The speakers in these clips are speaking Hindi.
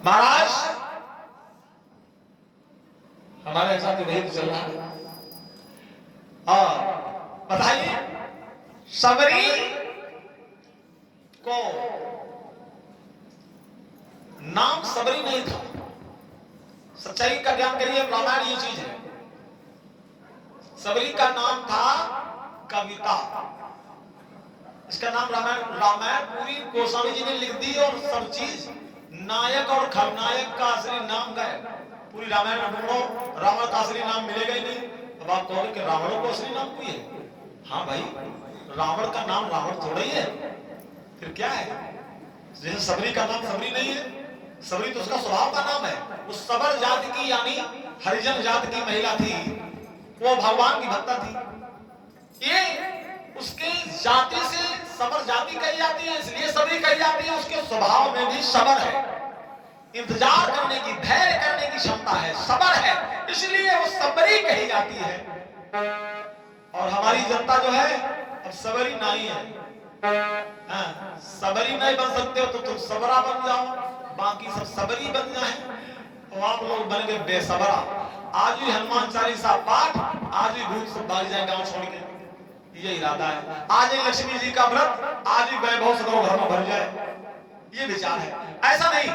महाराज हमारे साथ नहीं चल रहा है। और बताइए सबरी को नाम सबरी नहीं था। सच्चाई का ज्ञान करिए, रामायण ये चीज है। सबरी का नाम था कविता। इसका नाम रामायण पूरी गोस्वामी जी ने लिख दी और सब चीज नायक और खलनायक का असली नाम गए। पूरी रामायण में ढूंढो, रावण का असली नाम मिलेगा ही नहीं। अब आप कहोगे कि रावण को असली नाम कोई है? हाँ भाई, रावण का नाम रावण थोड़ा ही है, फिर क्या है? जैसे सबरी का नाम सबरी नहीं है, सबरी तो उसका स्वभाव का नाम है। उस सबर जाति की यानी हरिजन जाति की महिला थी, वो भगवान की भक्ता थी। ये उसकी जाति से सबर जाति कही जाती है, इसलिए सबरी कही जाती है। उसके स्वभाव में भी सबर है, इंतजार करने की, धैर्य करने की क्षमता है, सबर है, इसलिए वो सबरी कही जाती है। और हमारी जनता जो है अब सबरी नहीं है। हाँ, सबरी नहीं बन सकते हो तो तुम सबरा बन जाओ, बाकी सब सबरी बन जाए। और आप लोग बन गए बेसबरा। आज भी हनुमान चालीसा पाठ, आज भी भूत सब भाग जाए गांव छोड़ के, ये इरादा है। आज ही लक्ष्मी जी का व्रत, आज ही वैभव से घर में भर जाए, ये विचार है। ऐसा नहीं,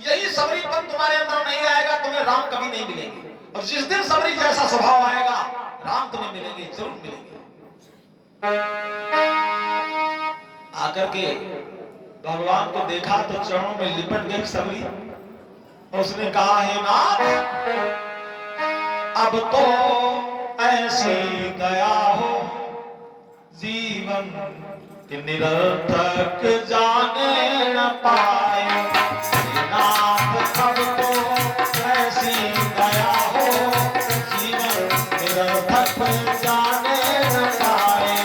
यही सबरीपन तुम्हारे अंदर नहीं आएगा, तुम्हें राम कभी नहीं मिलेंगे। और जिस दिन सबरी जैसा स्वभाव आएगा, राम तुम्हें मिलेंगे, जरूर मिलेंगे। आकर के भगवान को देखा तो चरणों में लिपट गई सबरी और उसने कहा, हे नाथ, अब तो ऐसे गया हो जीवन कि निरर्थक जाने न पाए। नाथ अब तो ऐसे गया हो जीवन निरर्थक जाने न पाए।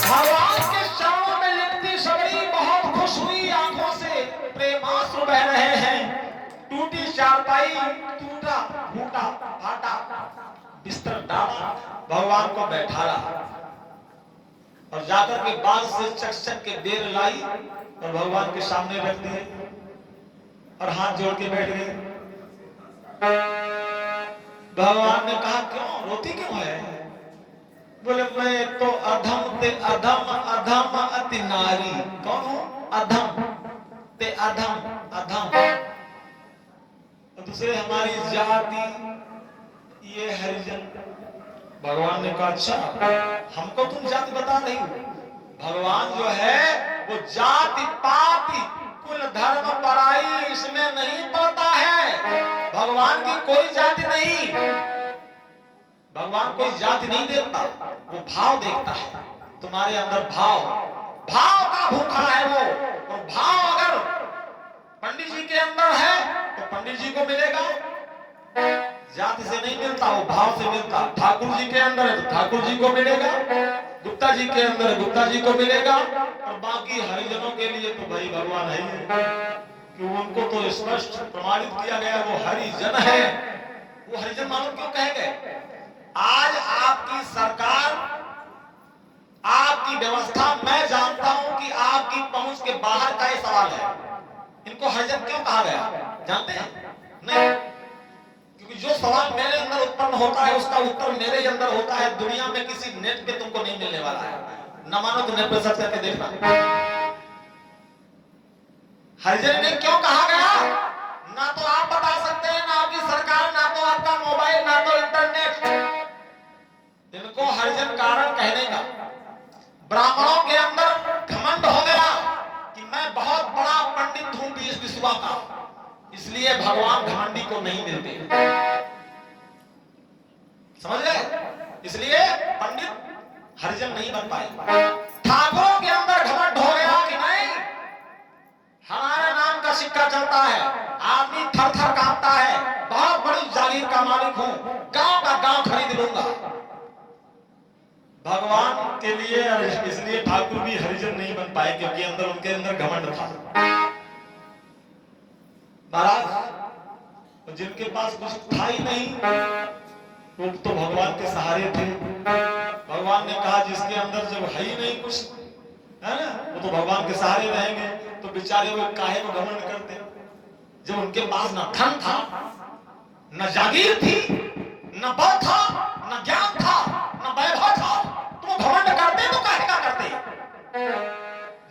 भगवान के चरणों में लिपटी सबरी बहुत खुश हुई, आंखों से प्रेमाश्रु बह रहे हैं। टूटी चारपाई, टूटा फूटा फाटा बिस्तर डाला, भगवान को बैठाया और जाकर के बाल से चकचक के बेर लाई और भगवान के सामने रख दिए और हाथ जोड़ के बैठ गए। भगवान ने कहा, क्यों रोती क्यों है? बोले, मैं तो अधम ते अधम, अधम अति नारी। कौन हो? अधम ते अधम, अधम। दूसरे हमारी जाति ये हरिजन। भगवान ने कहा, अच्छा हमको तुम जाति बता रही हो? भगवान जो है वो जाति पाति कुल धर्म पराई इसमें नहीं पड़ता है। भगवान की कोई जाति नहीं, भगवान कोई जाति नहीं देखता, वो भाव देखता है। तुम्हारे अंदर भाव, भाव का भूखा है वो। और भाव अगर पंडित जी के अंदर है तो पंडित जी को मिलेगा, जाति से नहीं मिलता, वो भाव से मिलता। ठाकुर जी के अंदर है तो ठाकुर जी को मिलेगा, गुप्ता जी के अंदर गुप्ता जी को मिलेगा। और बाकी हरिजनों के लिए तो भाई भगवान है कि उनको तो स्पष्ट प्रमाणित किया गया वो हरिजन है। वो हरिजन मालूम क्यों कहे गए? आज आपकी सरकार, आपकी व्यवस्था, मैं जानता हूं कि आपकी पहुंच के बाहर का ये सवाल है। इनको हरिजन क्यों कहा गया जानते हैं? नहीं, क्योंकि जो सवाल मेरे अंदर उत्पन्न होता है उसका उत्तर मेरे अंदर होता है। दुनिया में किसी नेट पे तुमको नहीं मिलने वाला है। न मानो तो नेट पे सर्च करके देखना। हरिजन ने क्यों कहा गया ना तो आप बता सकते हैं, ना आपकी सरकार, ना तो आपका मोबाइल, ना तो इंटरनेट। इनको हरिजन कारण कहने का, ब्राह्मणों के अंदर घमंड हो गया कि मैं बहुत बड़ा पंडित हूं देश विश्वा का, इसलिए भगवान घमंडी को नहीं मिलते। समझ गए? इसलिए पंडित हरिजन नहीं बन पाए। ठाकुरों के अंदर घमंड हो गया कि नहीं, हमारे नाम का सिक्का चलता है, आदमी थर थर कांपता है, बहुत बड़ी जागीर का मालिक हूं, गांव का गांव खरीद लूंगा। भगवान के लिए, इसलिए ठाकुर भी हरिजन नहीं बन पाए क्योंकि अंदर उनके अंदर घमंड था। महाराज जिनके पास कुछ था ही नहीं वो तो भगवान के सहारे थे। भगवान भगवान ने कहा जिसके अंदर जब है ही नहीं कुछ, है ना, वो तो भगवान के सहारे रहेंगे, तो बेचारे वो काहे को घमंड करते। जब उनके पास न धन था, न जागीर थी, न बल था, न ज्ञान था, न वैभव था, तो वो घमंड करते तो काहे का करते।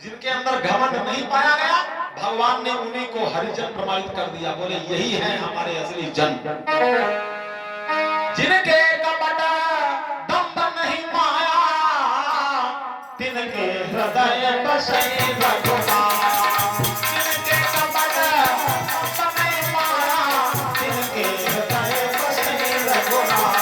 जिनके अंदर घमंड नहीं पाया गया, भगवान ने उन्हीं को हरिजन प्रमाणित कर दिया। बोले यही है हमारे असली जन। जिनके कपट दंभ नहीं माया, तिनके हृदय बसे रघुनाथ। जिनके कपट दंभ नहीं माया, तिनके हृदय बसे रघुनाथ।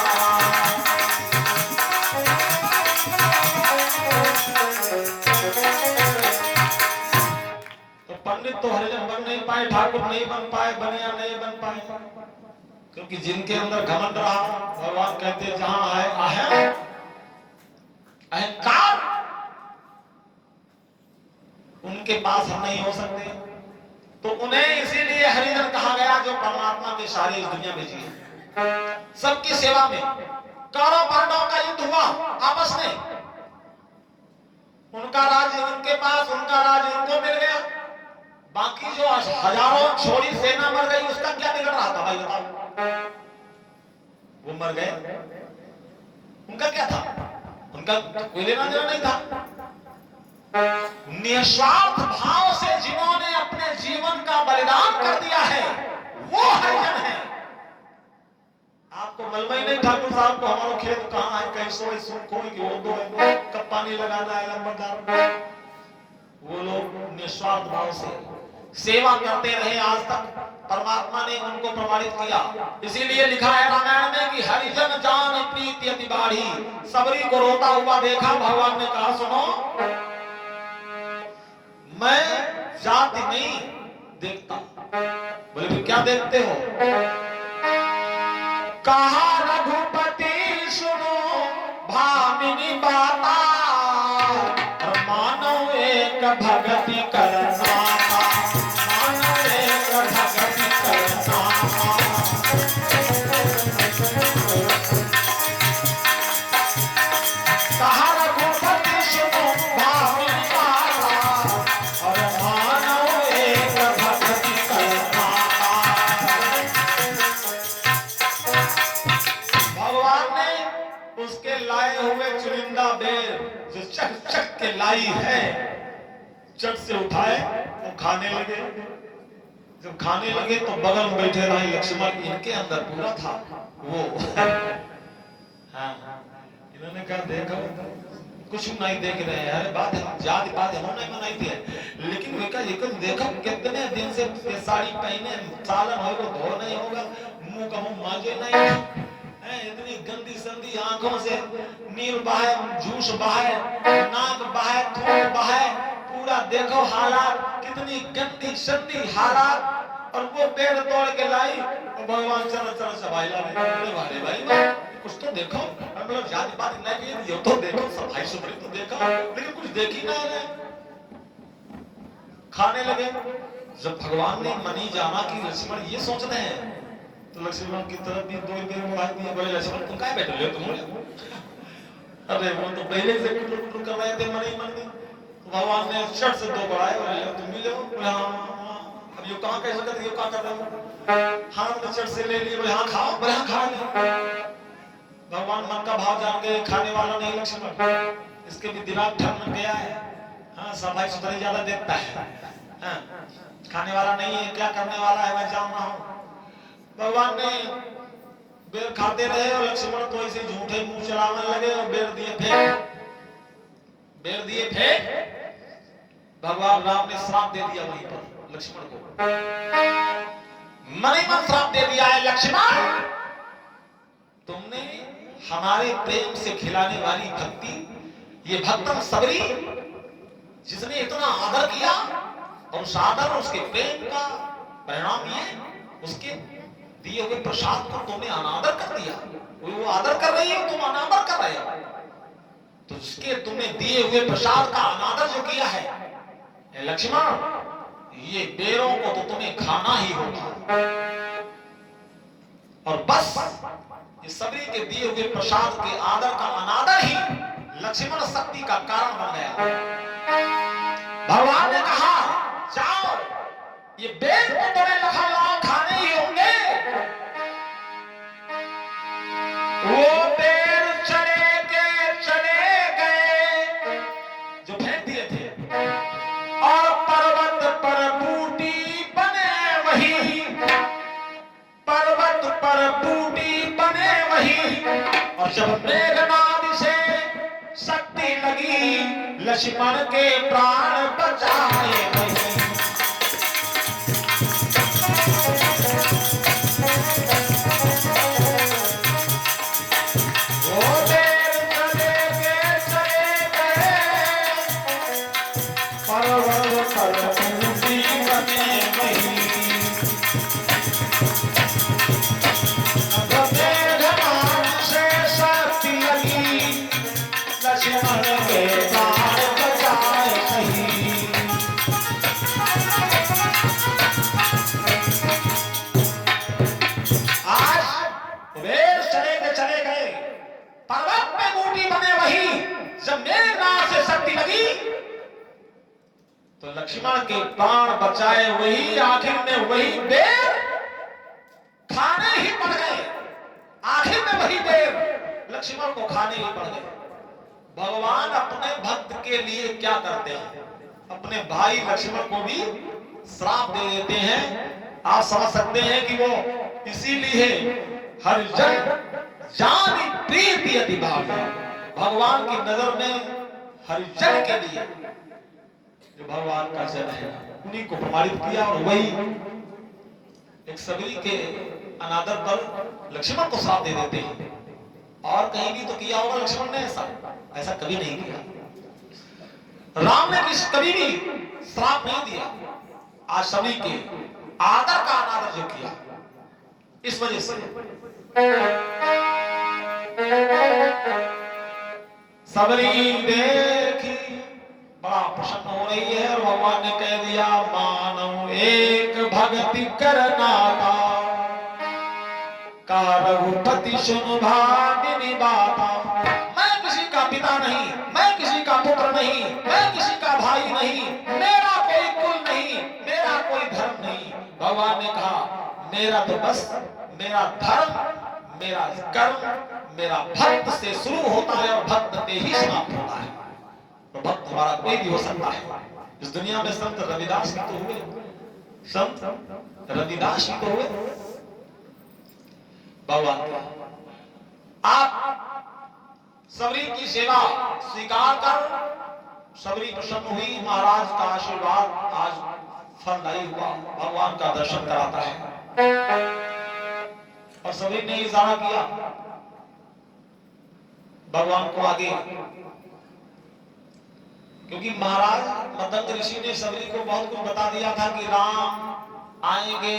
तो पंडित तो हरिजन बन नहीं पाए, ठाकुर नहीं बन पाए, बनिया नहीं बन पाए, क्योंकि जिनके अंदर घमंड रहा, भगवान कहते जहां है अहंकार, उनके पास हम नहीं हो सकते। तो उन्हें इसीलिए हरिजन कहा गया जो परमात्मा के सारे इस दुनिया में जिए, सबकी सेवा में। कौरव पांडवों का युद्ध हुआ आपस में, उनका राज्य उनके पास, उनका राज्य उनको मिल गया, बाकी जो हजारों छोड़ी सेना मर गई, उसका क्या बिगड़ रहा था भाई बताओ। वो मर गए, उनका क्या था, उनका कोई लेना देना नहीं था। निस्वार्थ भाव से जिन्होंने अपने जीवन का बलिदान कर दिया है, वो हरिजन है। आपको मालूम ही नहीं ठाकुर साहब को हमारा खेत कहाँ है, कैसो है, सुखो है कि वो दो है, कब पानी लगाना है, लंबरदार। वो लोग निस्वार्थ भाव से सेवा करते रहे आज तक, परमात्मा ने उनको प्रमाणित किया। इसीलिए लिखा है रामायण में कि हरिजन जान प्रीति अति बाढ़ी, सबरी को रोता हुआ देखा, भगवान ने कहा सुनो, मैं जाति नहीं देखता। बोले फिर क्या देखते हो। कहा रघुपति सुनो भामिनी बाता, मानो एक भगति करना, मानो एक भगति करना। कहा रघुपति सुनो भामिनी बाता, और मानो एक भगति करना। भगवान ने उसके लाए हुए चुनिंदा बेर जो चक चक के लाई है, चट से उठाए, वो खाने लगे। जब खाने लगे तो बगल में बैठे रहे लक्ष्मण, इनके अंदर पूरा था वो। हाँ, इन्होंने कहा देखो कुछ नहीं देख रहे हैं, अरे बात है जाति पात हम नहीं मनाई थी, लेकिन वे का देखो कितने दिन से साड़ी पहने, सालन हो धो नहीं होगा, मुंह का मुंह मांजे नहीं, इतनी गंदी संदी आंखों से नील बहाए, जूस बहाए, नाक बहाए, थूक बहाए, पूरा देखो हालात, कितनी गंदी संदी हालात। और वो पेड़ तोड़ के लाई और भगवान चरण चरण सभाई ला भाई कुछ तो देखो, मतलब जाति पात नहीं ये तो देखो, सफाई सुथरी तो देखो, लेकिन कुछ देख ही नहीं रहे। खाने लगे। जब भगवान ने मनी जाना कि लक्ष्मण ये सोच रहे हैं, तो लक्ष्मण की तरफ भी दो बेर मुड़ाई दिए, बोले लक्ष्मण तुम काहे बैठे हो तुम। अरे वो तो पहले से कुट कर रहे थे मनी मन में। तो भगवान ने शर्ट से दो बढ़ाए, बोले तुम भी लो। बोले हाँ, अब ये कहाँ कैसे करते, ये कहाँ कर रहे हो। हाथ में शर्ट से ले लिए, बोले हाँ खाओ, बोले हाँ खा लो। भगवान मन का भाव जान गए, खाने वाला नहीं लक्ष्मण, इसके भी दिमाग ठन गया है। हाँ, सफाई सुथरी ज्यादा देखता है, हाँ, खाने वाला नहीं है, क्या करने वाला है मैं जान रहा हूँ। भगवान ने बेर खाते रहे और लक्ष्मण तो ऐसे झूठे मुंह चलाने लगे और बेर दिए फेंक, बेर दिए फेंक। भगवान राम ने श्राप दे दिया वहीं पर लक्ष्मण को, मन ही मन श्राप दे दिया है, लक्ष्मण तुमने हमारे प्रेम से खिलाने वाली भक्ति, ये भक्तन सबरी जिसने इतना आदर किया, और उस आदर उसके प्रेम का परिणाम ये उसके दिए हुए प्रसाद को तुमने अनादर कर दिया। वो आदर कर रही है, तुम अनादर कर रहे हो, तो उसके तुमने दिए हुए प्रसाद का अनादर जो किया है लक्ष्मण, ये बेरों को तो तुम्हें खाना ही होगा। और बस ये सबरी के दिए हुए प्रसाद के आदर का अनादर ही शक्ति का कारण बन गया। भगवान ने कहा जाओ, ये बेर तो तुम्हें लखनऊ खाने ही होंगे। वो बेर चले गए जो फेंक दिए थे, और पर्वत पर बूटी बने वही, पर्वत पर बूटी बने वही। और जब मेघनाद से शक्ति लगी, लक्ष्मण के प्राण बचाए वही। तो लक्ष्मण के प्राण बचाए वही, आखिर में वही बेर खाने ही पड़ गए। आखिर में वही बेर लक्ष्मण को खाने ही पड़ गए। भगवान अपने भक्त के लिए क्या करते हैं, अपने भाई लक्ष्मण को भी श्राप दे देते हैं। आप समझ सकते हैं कि वो इसीलिए हर जन जानी प्रीति अति भावी, भगवान की नजर में हरिजन के लिए जो भगवान का जन है उन्हीं को प्रमाणित किया। और वही एक सबरी के अनादर पर लक्ष्मण को श्राप दे देते हैं। और कहीं भी तो किया होगा लक्ष्मण ने ऐसा कभी नहीं किया। राम ने कभी भी श्राप नहीं दिया। आज सबरी के आदर का अनादर जो किया, इस वजह से सबरी देखी बड़ा प्रसन्न हो रही है। और भगवान ने कह दिया मानव एक भक्ति करना का रघुपति सुन भागिनी बाता। मैं किसी का पिता नहीं, मैं किसी का पुत्र नहीं, मैं किसी का भाई नहीं, मेरा कोई कुल नहीं, मेरा कोई धर्म नहीं। भगवान ने कहा मेरा तो बस मेरा धर्म, मेरा कर्म मेरा भक्त से शुरू होता है और भक्त से ही समाप्त होता है। तो भक्त हमारा कोई भी हो सकता है। इस दुनिया में संत रविदास ही तो हुए, संत रविदास ही तो हुए। भगवान आप सबरी की सेवा स्वीकार कर, सबरी प्रसन्न हुई। महाराज का आशीर्वाद आज फलदायी हुआ, भगवान का दर्शन कराता है। और सबरी ने इशारा किया भगवान को आगे, क्योंकि महाराज मदंग ऋषि ने सबरी को बहुत कुछ बता दिया था कि राम आएंगे,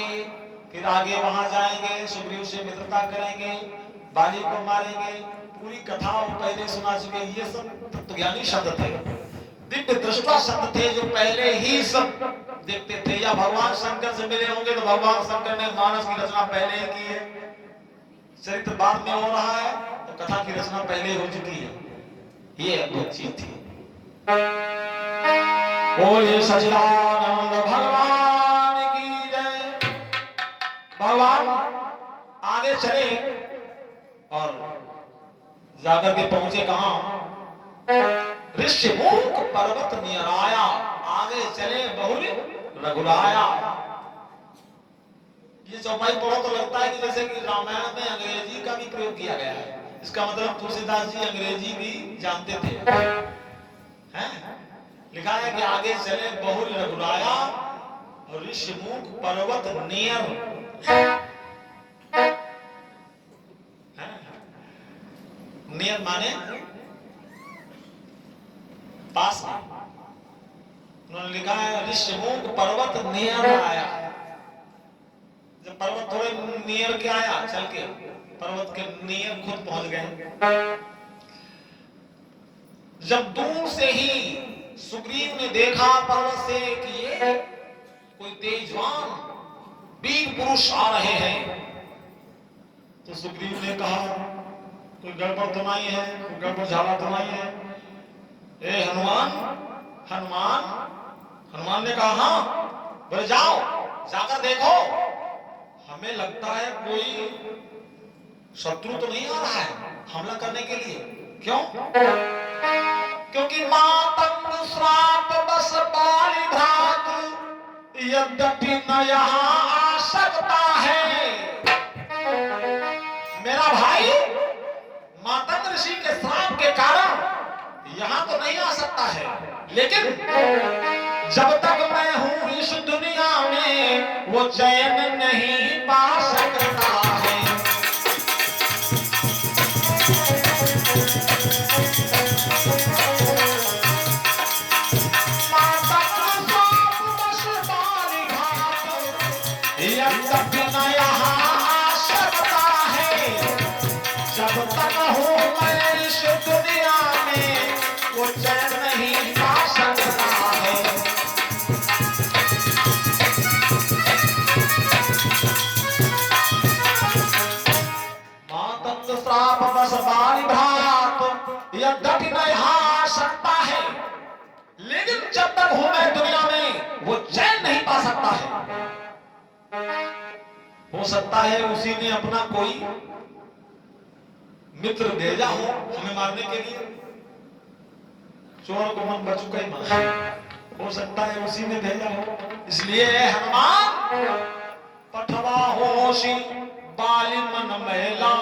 फिर आगे वहां जाएंगे, सुग्रीव से मित्रता करेंगे, बाली को मारेंगे। पूरी कथा वो पहले सुना चुके। ये सब तत्वज्ञानी शब्द थे, दिव्य दृष्टा शब्द थे जो पहले ही सब देखते थे। या भगवान शंकर से मिले होंगे तो भगवान शंकर ने मानस की रचना पहले ही की है, चरित्र बाद में हो रहा है, तो कथा की रचना पहले हो चुकी है। ये अद्भुत चीज थी। बोले सच्चिदानंद भगवान की जय। भगवान आगे चले और जाकर के पहुंचे कहां, ऋषिमुख पर्वत नियराया। आगे चले बहुल रघुराया। ये चौपाई पढ़ो तो लगता है कि जैसे कि रामायण में अंग्रेजी का भी प्रयोग किया गया है। इसका मतलब तुलसीदास जी अंग्रेजी भी जानते थे। हैं? लिखा है कि आगे चले बहुल रघुराया और ऋषिमुख पर्वत नियर। नियर माने पास में। उन्होंने लिखा है ऋषिमुख पर्वत नियर आया। जब पर्वत थोड़े नियर के आया, चल के पर्वत के नियर खुद पहुंच गए। जब दूर से ही सुग्रीव ने देखा पर्वत से कि ये कोई तेजवान वीर पुरुष आ रहे हैं, तो सुग्रीव ने कहा कोई गड़बड़ तो नहीं है, कोई गड़बड़ झाला तो नहीं है। ए हनुमान, हनुमान, हनुमान ने कहा हाँ, बोले जाओ, जाकर देखो। हमें लगता है कोई शत्रु तो नहीं आ रहा है हमला करने के लिए। क्यों? क्योंकि मातंग श्राप बस बाली भ्रात यद्यपि न यहाँ आ सकता है। मेरा भाई मातंग ऋषि के श्राप के कारण यहाँ तो नहीं आ सकता है, लेकिन जब तक मैं हूं इस दुनिया में वो चैन नहीं पा सकता है। जब तक हूँ मैं इस दुनिया में वो चैन नहीं पा सकता है। मातंग श्राप बस बाली भ्रात यद्यपि न यहाँ आ सकता है, लेकिन जब तक हूँ मैं दुनिया में वो चैन नहीं पा सकता है। हो सकता है उसी ने अपना कोई मित्र भेजा हो हमें मारने के लिए। चोर को मन बचू ही मार, हो सकता है उसी ने भेजा हो। इसलिए हनुमान पठवा होशी बाली मन महिला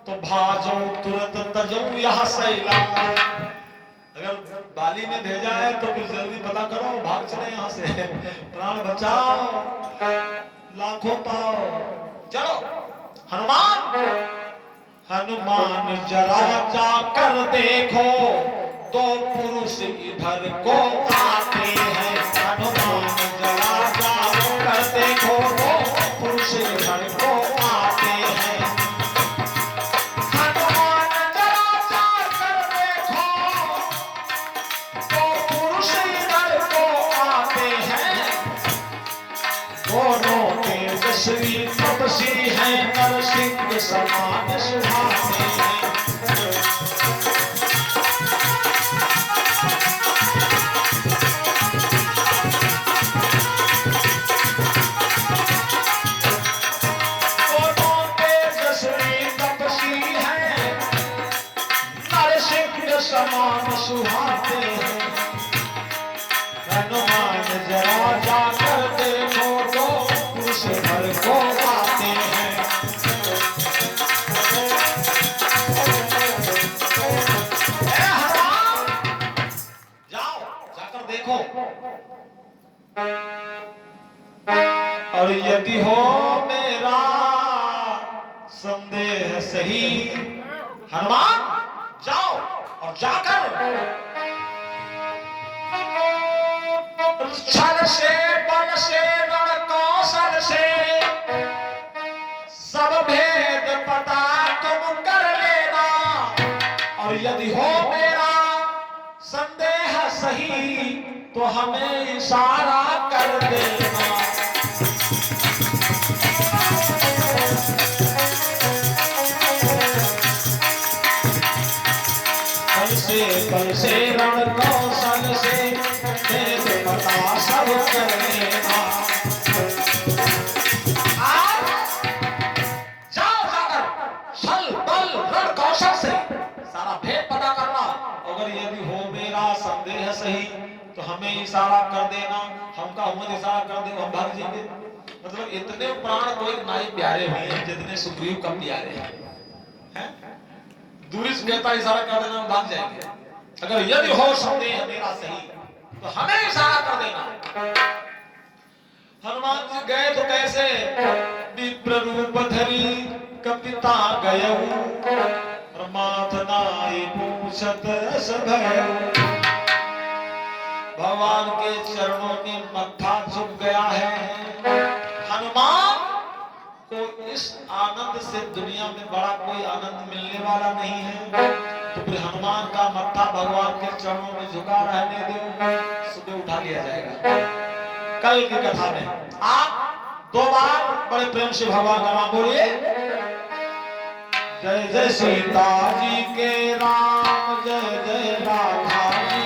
तो भाजो तुरंत तजो यह सैला। अगर बाली ने भेजा है तो कुछ जल्दी पता करो, भाग चले यहाँ से, प्राण बचाओ, लाखों पाओ। चलो हनुमान, हनुमान जरा जाकर देखो दो पुरुष इधर को आते हैं। हनुमान जरा जाकर देखो दो पुरुष इधर को आते हैं। हनुमान जरा जाकर देखो दो पुरुष इधर को आते हैं। दोनों तेजस्वी तपसी हैं, नरसिंह समान सुहाते हैं। दोनों तेजस्वी तपसी हैं, नरसिंह समान सुहाते हैं। हनुमान जरा जाकर देखो दो पुरुष घर को आते हैं। जाओ जाकर देखो, और यदि हो मेरा संदेह सही, हनुमान जाओ और जाकर छल से बल से रण कौशल से सब भेद पता तुम कर लेना। और यदि हो मेरा संदेह सही तो हमें इशारा कर देना। बल से रण कौशल से भेद पता सब कर लेना। जाओ जाकर छल बल रण कौशल से सारा भेद पता करना। अगर यदि हो मेरा संदेह सही तो हमें इशारा कर देना। हमका उम्र इशारा कर दे, हम भाग जाएंगे। मतलब इतने प्राण कोई नाई प्यारे हुए हैं जितने सुग्रीव कम प्यारे हैं। दूरी से कहता इशारा कर देना, हम भाग जाएंगे। अगर यदि हो संदेह मेरा सही तो हमें इशारा कर देना। हनुमान जी गए तो कैसे? विप्र रूप धरी कपिता गयऊ, माथ नाई पूछत सब भगवान के चरणों में मत्था झुक गया है। हनुमान को इस आनंद से दुनिया में बड़ा कोई आनंद मिलने वाला नहीं है। तो फिर हनुमान का मत्था भगवान के चरणों में झुका रहने दो, सुबह उठा लिया जाएगा। कल की कथा में आप 2 बार बड़े प्रेम से भगवान का नाम बोलिए। जय जय सीता जी के राम, जय जय राधा जी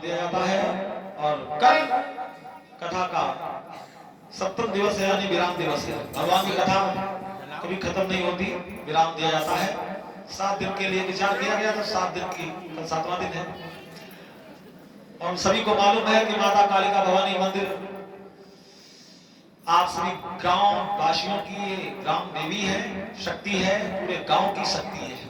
दिया जाता है। और कल कथा का 70 दिवस है, यानी विराम दिवस है। भगवान की कथा कभी खत्म नहीं होती, विराम दिया जाता है। 7 दिन के लिए विचार किया गया था, 7 दिन की, कल 7वां दिन है। और सभी को मालूम है कि माता कालिका भवानी मंदिर आप सभी गांव वासियों की ग्राम देवी है, शक्ति है, पूरे गांव की शक्ति है।